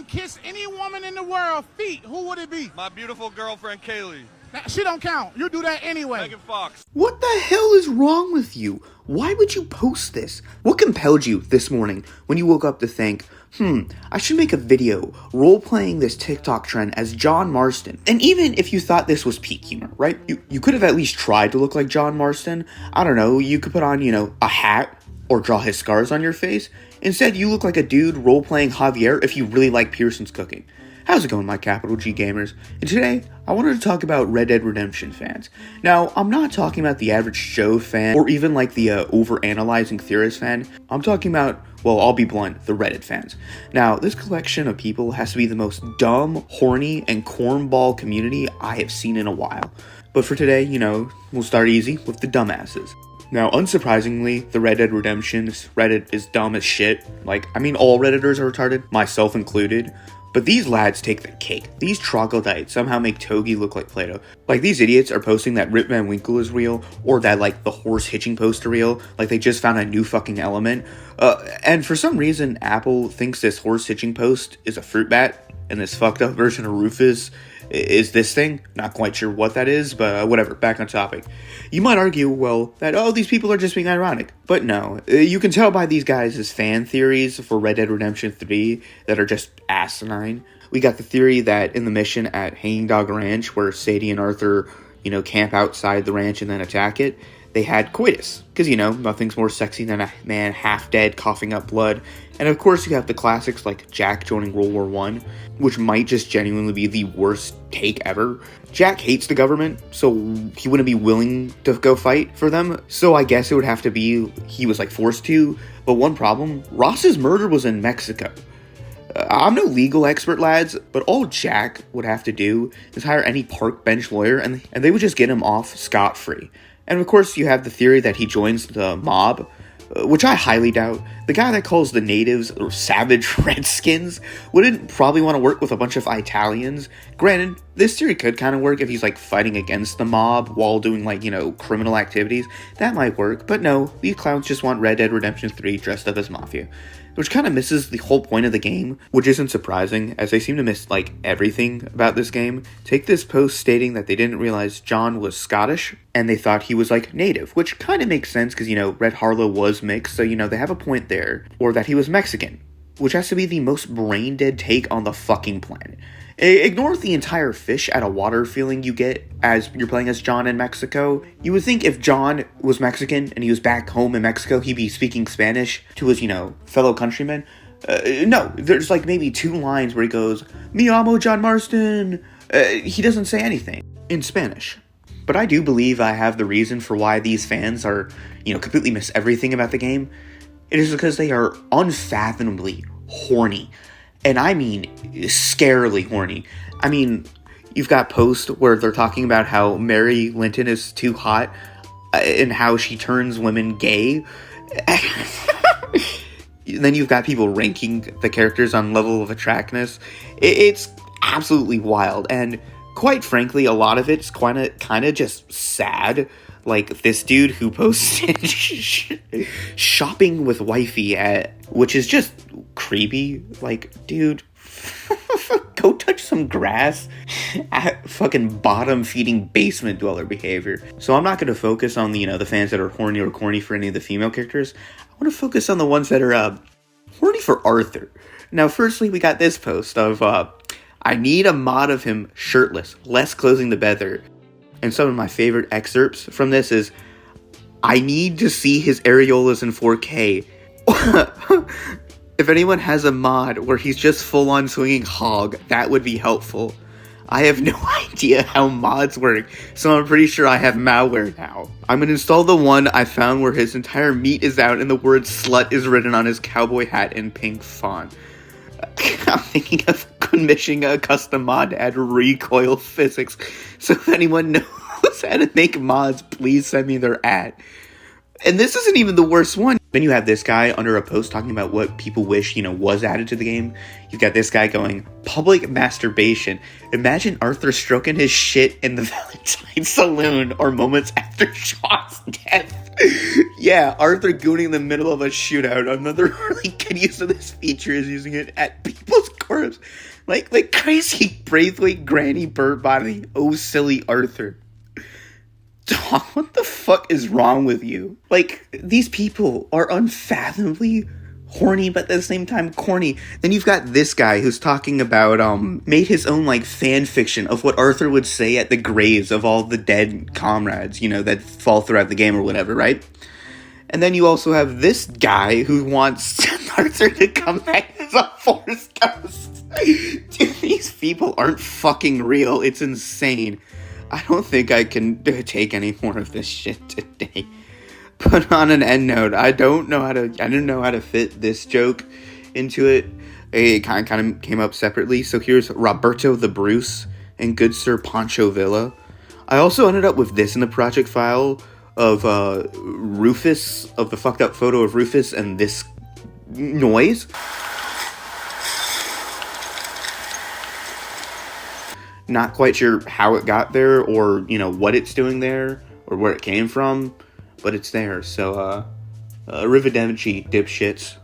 can kiss any woman in the world, feet, who would it be? My beautiful girlfriend, Kaylee. She don't count. You do that anyway. Megan Fox. What the hell is wrong with you? Why would you post this? What compelled you this morning when you woke up to think, I should make a video role-playing this TikTok trend as John Marston? And even if you thought this was peak humor, right? You could have at least tried to look like John Marston. I don't know, you could put on, a hat or draw his scars on your face. Instead, you look like a dude role-playing Javier if you really like Pearson's cooking. How's it going, my capital G gamers? And today, I wanted to talk about Red Dead Redemption fans. Now, I'm not talking about the average Joe fan, or even like the over-analyzing theorist fan. I'm talking about, well, I'll be blunt, the Reddit fans. Now, this collection of people has to be the most dumb, horny, and cornball community I have seen in a while. But for today, we'll start easy with the dumbasses. Now, unsurprisingly, the Red Dead Redemption's Reddit is dumb as shit. All Redditors are retarded, myself included. But these lads take the cake. These troglodytes somehow make Togi look like Plato. Like, these idiots are posting that Rip Van Winkle is real, or that, the horse hitching post are real, like they just found a new fucking element. And for some reason, Apple thinks this horse hitching post is a fruit bat, and this fucked up version of Rufus is this thing. Not quite sure what that is, but whatever, back on topic. You might argue, these people are just being ironic. But no, you can tell by these guys' fan theories for Red Dead Redemption 3 that are just asinine. We got the theory that in the mission at Hanging Dog Ranch, where Sadie and Arthur, camp outside the ranch and then attack it, they had coitus. Because, nothing's more sexy than a man half dead coughing up blood. And of course you have the classics like Jack joining World War I, which might just genuinely be the worst take ever. Jack hates the government, so he wouldn't be willing to go fight for them. So I guess it would have to be he was forced to. But one problem, Ross's murder was in Mexico. I'm no legal expert, lads, but all Jack would have to do is hire any park bench lawyer and they would just get him off scot-free. And of course you have the theory that he joins the mob, which I highly doubt. The guy that calls the natives savage redskins wouldn't probably want to work with a bunch of Italians. Granted, this theory could kind of work if he's fighting against the mob while doing criminal activities. That might work, but no, these clowns just want Red Dead Redemption 3 dressed up as mafia. Which kind of misses the whole point of the game, which isn't surprising, as they seem to miss, everything about this game. Take this post stating that they didn't realize John was Scottish, and they thought he was, native, which kind of makes sense, because, Red Harlow was mixed, so, they have a point there. Or that he was Mexican, which has to be the most brain-dead take on the fucking planet. Ignore the entire fish out of water feeling you get as you're playing as John in Mexico. You would think if John was Mexican and he was back home in Mexico, he'd be speaking Spanish to his, fellow countrymen. No, there's maybe 2 lines where he goes, "Mi amo John Marston." He doesn't say anything in Spanish. But I do believe I have the reason for why these fans are, completely miss everything about the game. It is because they are unfathomably horny. And I mean, scarily horny. You've got posts where they're talking about how Mary Linton is too hot and how she turns women gay. Then you've got people ranking the characters on level of attractiveness. It's absolutely wild. And quite frankly, a lot of it's kind of just sad. Like this dude who posted shopping with wifey which is just creepy. Dude, go touch some grass at fucking bottom feeding basement dweller behavior. So I'm not going to focus on the fans that are horny or corny for any of the female characters. I want to focus on the ones that are horny for Arthur. Now, firstly, we got this post of I need a mod of him shirtless, less closing the better. And some of my favorite excerpts from this is, I need to see his areolas in 4K. If anyone has a mod where he's just full-on swinging hog, that would be helpful. I have no idea how mods work, so I'm pretty sure I have malware now. I'm gonna install the one I found where his entire meat is out and the word slut is written on his cowboy hat in pink font. I'm thinking of commissioning a custom mod to add recoil physics, so if anyone knows how to make mods, please send me their ad. And this isn't even the worst one. Then you have this guy under a post talking about what people wish, was added to the game. You've got this guy going, public masturbation. Imagine Arthur stroking his shit in the Valentine Saloon or moments after Sean's death. Yeah, Arthur gooning in the middle of a shootout. Another really good use of this feature is using it at people's corpse. Like crazy Braithwaite Granny Bird Body. Oh, silly Arthur. Dog, what the fuck is wrong with you? Like, these people are unfathomably horny, but at the same time corny. Then you've got this guy who's talking about, made his own, like, fan fiction of what Arthur would say at the graves of all the dead comrades, you know, that fall throughout the game or whatever, right? And then you also have this guy who wants Arthur to come back as a Force Ghost. Dude, these people aren't fucking real. It's insane. I don't think I can take any more of this shit today. But on an end note, I didn't know how to fit this joke into it. It kind of came up separately. So here's Roberto the Bruce and Good Sir Pancho Villa. I also ended up with this in the project file of Rufus, of the fucked up photo of Rufus and this noise. Not quite sure how it got there or, you know, what it's doing there or where it came from, but it's there. So, Arrivederci, dipshits.